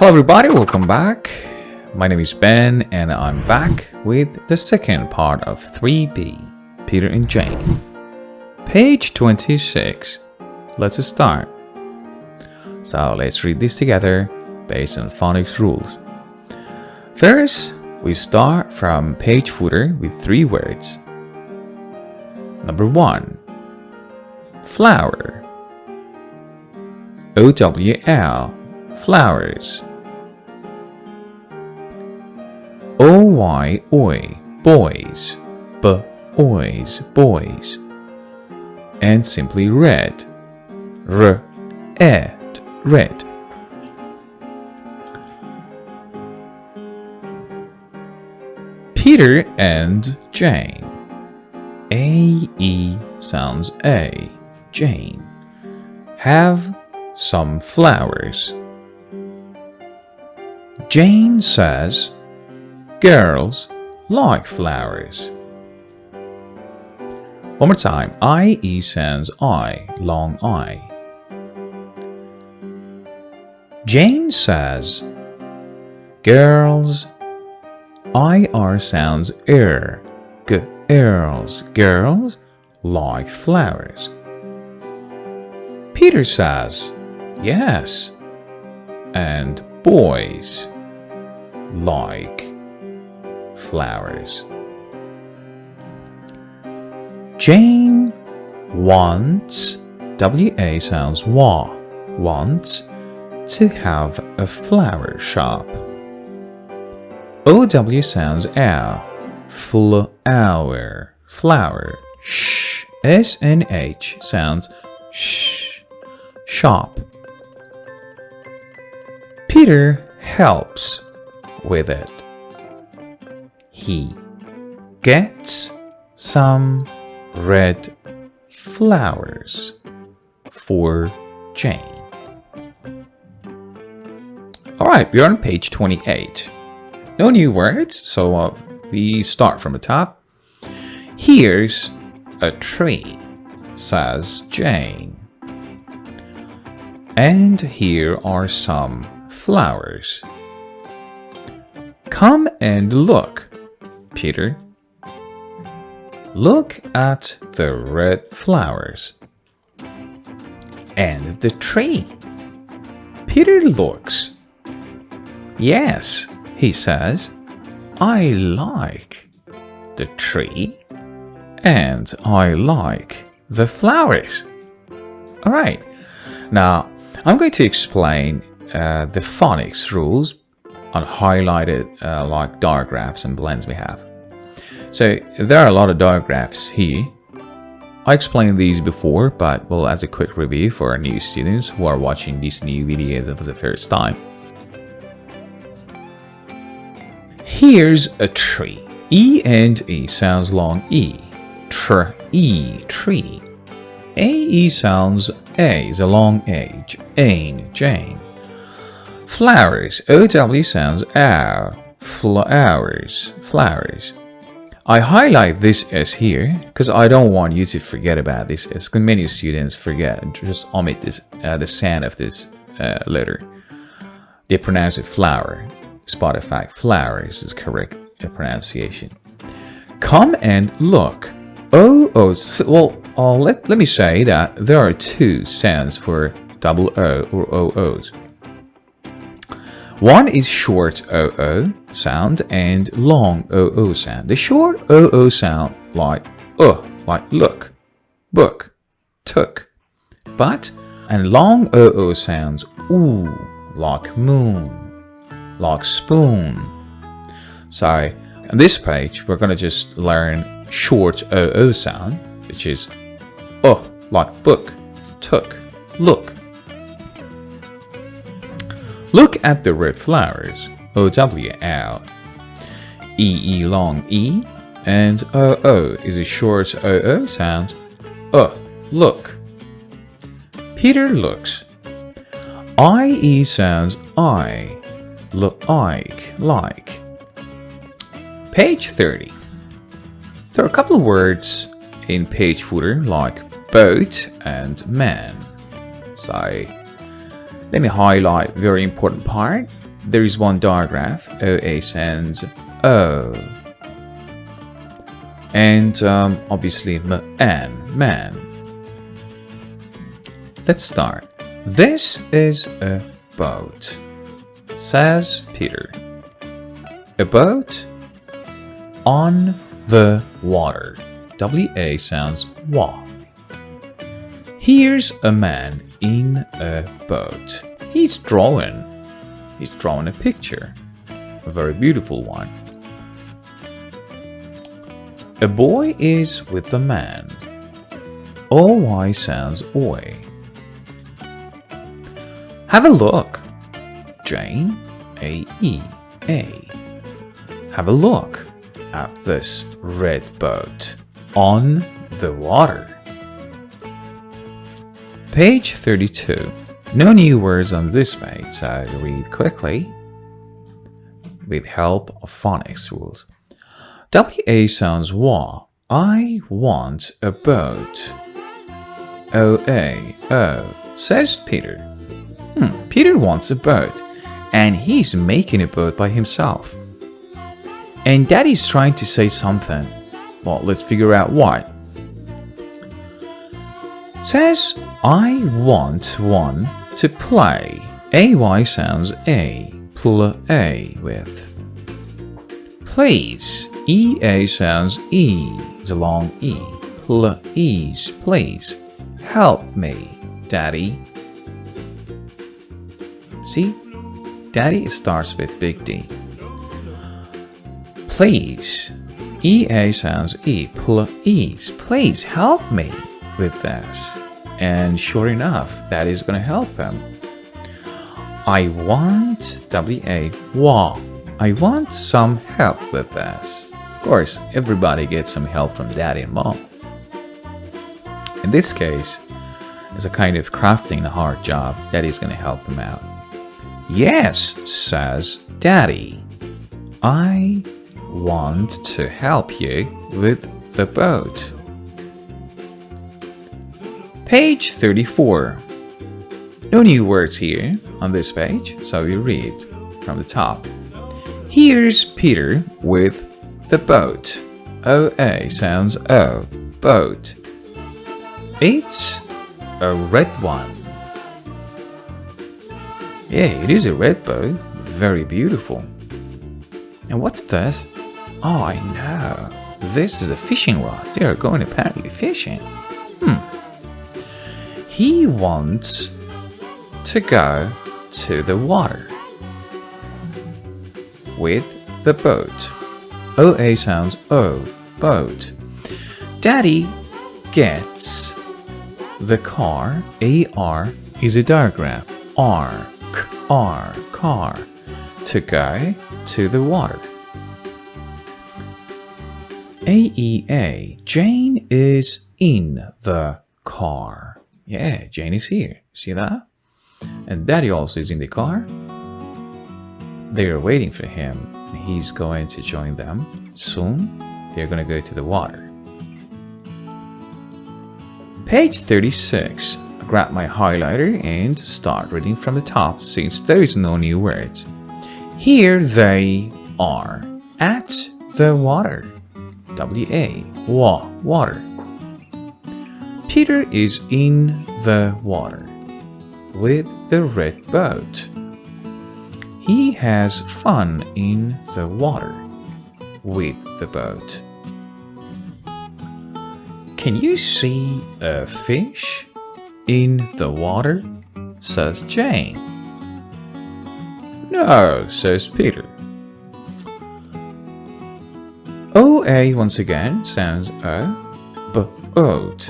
Hello everybody, welcome back. My name is Ben and I'm back with the second part of 3B, Peter and Jane. Page 26. Let's start. So let's read this together based on phonics rules. First, we start from page footer with 3 words. Number 1. Flower. O-W-L. Flowers. O-Y, oi, boys. B-oys, boys. And simply red. R-ed, red. Peter and Jane. A-E sounds A. Jane. Have some flowers. Jane says, girls like flowers. One more time. I-E sounds I, long I. Jane says, girls. I-R sounds er. Girls, girls like flowers. Peter says, yes. And boys like flowers. Jane wants, W-A sounds wa, wants to have a flower shop. O-W sounds ow, flower, flower. Sh, S-N-H sounds sh, shop. Peter helps with it. He gets some red flowers for Jane. Alright, we're on page 28. No new words, so we start from the top. Here's a tree, says Jane. And here are some flowers. Come and look, Peter. Look at the red flowers. And the tree. Peter looks. Yes, he says, I like the tree and I like the flowers. All right, now I'm going to explain the phonics rules on highlighted like diagrams and blends we have. So there are a lot of diagrams here. I explained these before, but well, as a quick review for our new students who are watching this new video for the first time. Here's a tree. E and E sounds long E. Tree, tree. A-E sounds A is a long H. Ain, Jane. Flowers. O-W sounds ow. Flowers, flowers. I highlight this S here because I don't want you to forget about this S. Because many students forget and just omit this the sound of this letter. They pronounce it flower. Despite the fact flowers is correct pronunciation. Come and look. Let me say that there are 2 sounds for double O or OOs. One is short OO sound and long OO sound. The short OO sound like look, book, took. And long OO sounds ooh, like moon, like spoon. So on this page, we're going to just learn short OO sound, which is like book, took, look. Look at the red flowers. O-W-L. E-E long E. And O-O is a short O-O sound. Look. Peter looks. I-E sounds I. Look, like. Page 30. There are a couple of words in page footer like boat and man. So let me highlight very important part. there is one digraph. OA sounds O. And obviously man. Let's start. This is a boat, says Peter. A boat on the water. WA sounds wa. Here's a man in a boat. He's drawing a picture. A very beautiful one. A boy is with the man. OY sounds oi. Have a look. Jane, AE, A. Have a look at this red boat on the water. Page 32. No new words on this page, so I read quickly with help of phonics rules. WA sounds wa. I want a boat. OA, O, says Peter. Peter wants a boat, and he's making a boat by himself. And Daddy's trying to say something. Well, let's figure out what. Says, I want one to play. AY sounds A. Play with. Please. EA sounds E. It's a long E. Please. Help me, Daddy. See? Daddy starts with big D. Please. EA sounds E. Please help me with this. And sure enough, that is going to help him. I want WA. I want some help with this. Of course, everybody gets some help from Daddy and Mom. In this case, it's a kind of crafting a hard job. Daddy's going to help him out. Yes, says Daddy. I want to help you with the boat. Page 34. No new words here on this page, so we read from the top. Here's Peter with the boat. OA sounds O. Boat. It's a red one. Yeah, it is a red boat. Very beautiful. And what's this? Oh, I know. This is a fishing rod. They are going apparently fishing. He wants to go to the water with the boat. OA sounds O. Boat. Daddy gets the car. AR is a diagram. Car. To go to the water. AEA. Jane is in the car. Yeah, Jane is here. See that? And Daddy also is in the car. They are waiting for him. He's going to join them. Soon, they're going to go to the water. Page 36. I grab my highlighter and start reading from the top since there is no new words. Here they are at the water. WA. Water. Peter is in the water with the red boat. He has fun in the water with the boat. Can you see a fish in the water? Says Jane. No, says Peter. OA once again sounds O. Boat.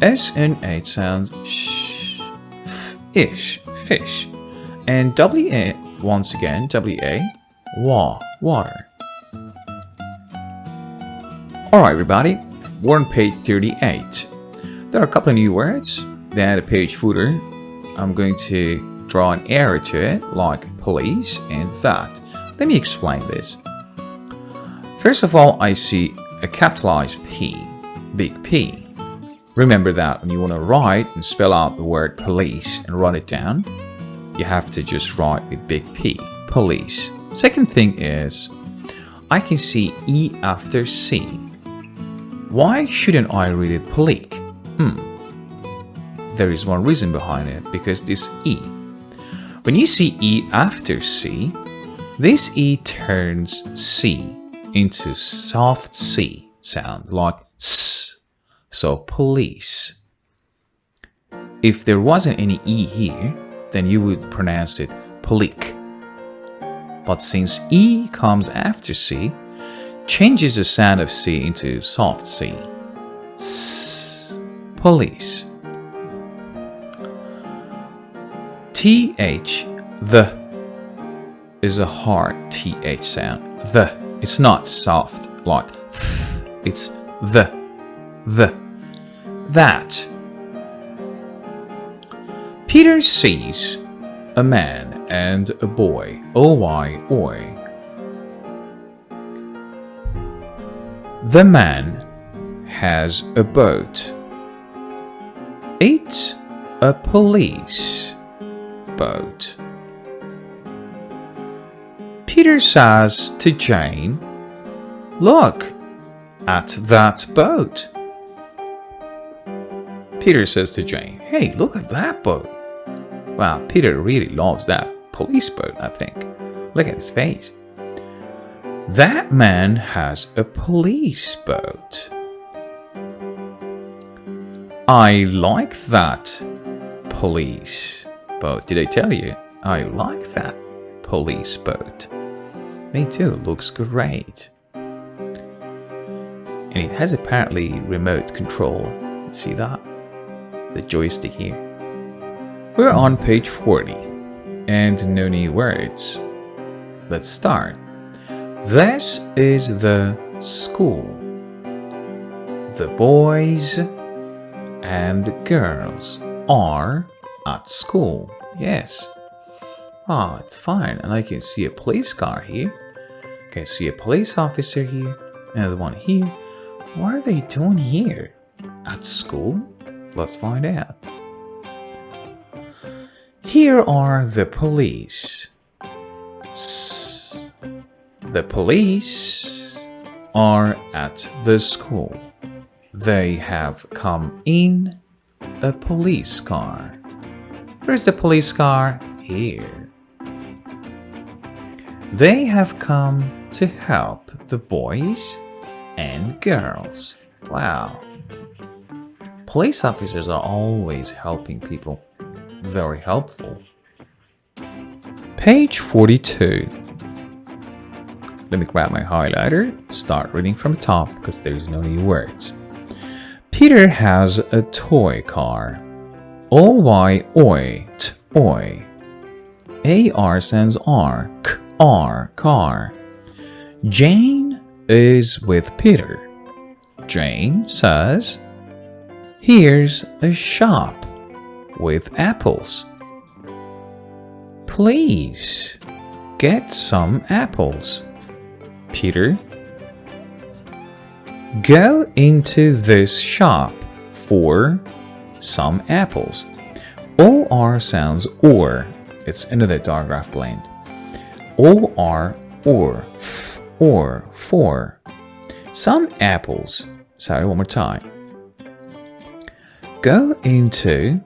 SN8 sounds fish. And WA once again, WA, water. Alright everybody, we're on page 38. There are a couple of new words. Then at the page footer, I'm going to draw an arrow to it, like police and that. Let me explain this. First of all, I see a capitalized P, big P. Remember that when you want to write and spell out the word police and write it down, you have to just write with big P, police. Second thing is, I can see E after C. Why shouldn't I read it police? There is one reason behind it, because this E. When you see E after C, this E turns C into soft C sound, like S. So police. If there wasn't any E here, then you would pronounce it police. But since E comes after C, changes the sound of C into soft C. S, police. TH, the, is a hard TH sound. The. It's not soft like th. It's the. That. Peter sees a man and a boy. Oi, oi. The man has a boat. It's a police boat. Peter says to Jane, "Look at that boat." Peter says to Jane, "Hey, look at that boat." Wow, Peter really loves that police boat, I think. Look at his face. That man has a police boat. I like that police boat. Did I tell you? I like that police boat. Me too, looks great. And it has apparently remote control. See that? The joystick here. We're on page 40 and no new words. Let's start. This is the school. The boys and the girls are at school. Yes. Ah, it's fine. And I can see a police car here. I can see a police officer here. Another one here. What are they doing here? At school? Let's find out. Here are the police. The police are at the school. They have come in a police car. Where's the police car? Here. They have come to help the boys and girls. Wow. Police officers are always helping people. Very helpful. Page 42. Let me grab my highlighter, start reading from the top because there's no new words. Peter has a toy car. O-Y, oi, t-oi. A-R sounds R, k-R, car. Jane is with Peter. Jane says, "Here's a shop with apples. Please get some apples." Peter, go into this shop for some apples. O-R sounds or. It's another digraph blend. O-R, or, f, or, for. Some apples. Sorry, one more time. Go into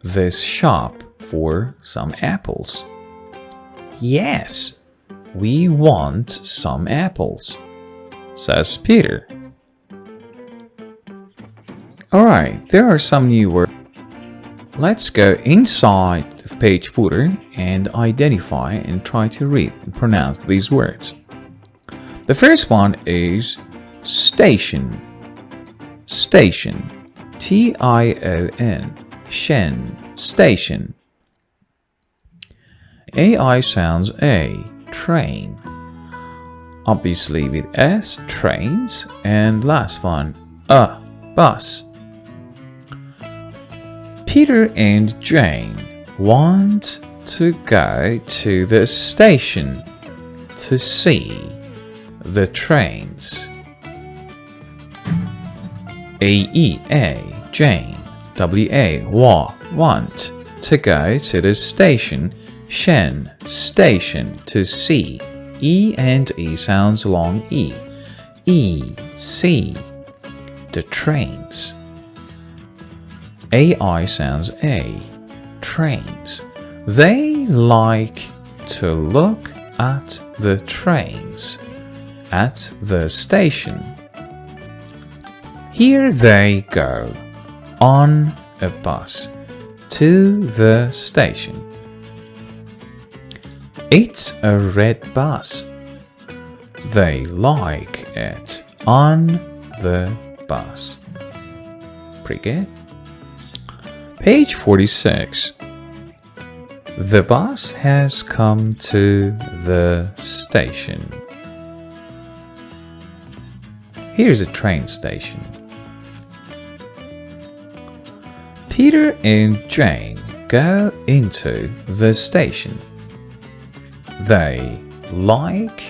this shop for some apples. Yes. We want some apples, says Peter. Alright, there are some new words. Let's go inside of page footer and identify and try to read and pronounce these words. The first one is station. Station. T-I-O-N. Shen. Station. A-I sounds A. Train. Obviously with S, trains, and last one, bus. Peter and Jane want to go to the station to see the trains. A-E-A, Jane. W-A, want. to go to the station. Shen, station, to see. E and E sounds long E. E, see. The trains. AI sounds A. Trains. They like to look at the trains at the station. Here they go on a bus to the station. It's a red bus. They like it on the bus. Pretty good. Page 46. The bus has come to the station. Here's a train station. Peter and Jane go into the station. They like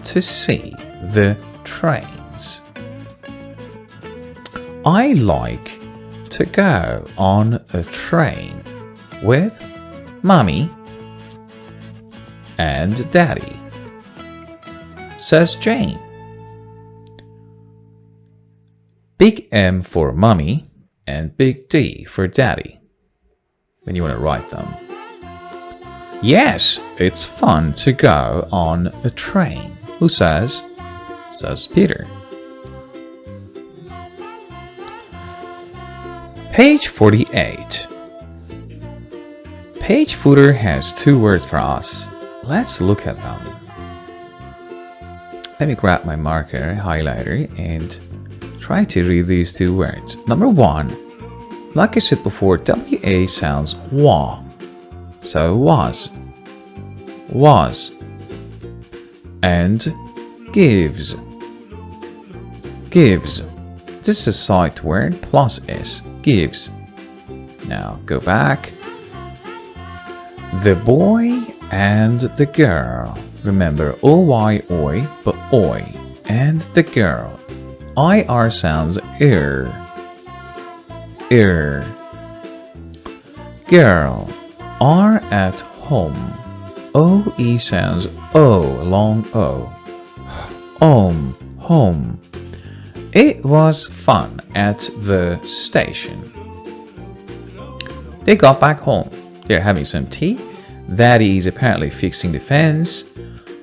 to see the trains. I like to go on a train with Mommy and Daddy, says Jane. Big M for Mommy and big D for Daddy when you want to write them. Yes, it's fun to go on a train. Who says? Says Peter. Page 48. Page footer has two words for us. Let's look at them. Let me grab my marker, highlighter, and try to read these two words. Number one, like I said before, WA sounds wa. So was. And gives. Gives. This is a sight word plus S. Gives. Now go back. The boy and the girl. Remember, OY, oi, but oi. And the girl. IR sounds ir. Ir. Girl. Are at home. OE sounds O, long O. Home. It was fun at the station. They got back home. They're having some tea. Daddy is apparently fixing the fence.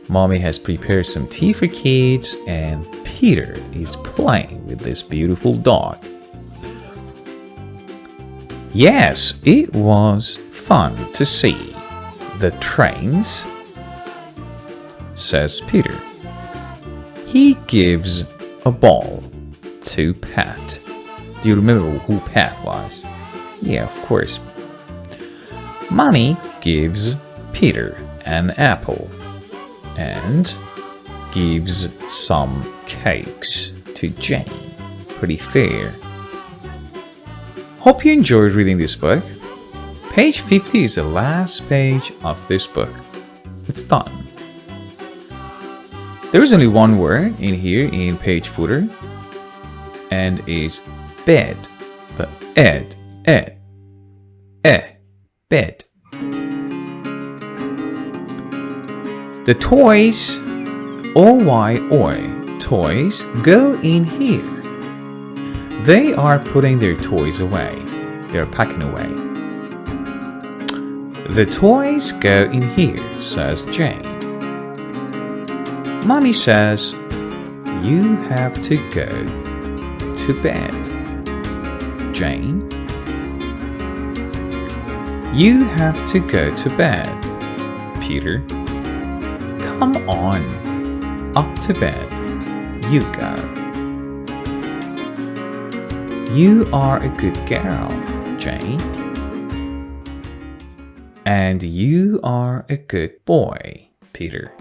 Mommy has prepared some tea for kids. And Peter is playing with this beautiful dog. Yes, it was fun to see the trains, says Peter. He gives a ball to Pat. Do you remember who Pat was? Yeah, of course. Mommy gives Peter an apple and gives some cakes to Jane. Pretty fair. Hope you enjoyed reading this book. Page 50 is the last page of this book. It's done. There is only one word in here in page footer, and it's bed. But bed. The toys, oi, toys, go in here. They are putting their toys away. They're packing away. The toys go in here, says Jane. Mommy says, you have to go to bed. Jane, you have to go to bed. Peter, come on, up to bed. You go. You are a good girl, Jane. And you are a good boy, Peter.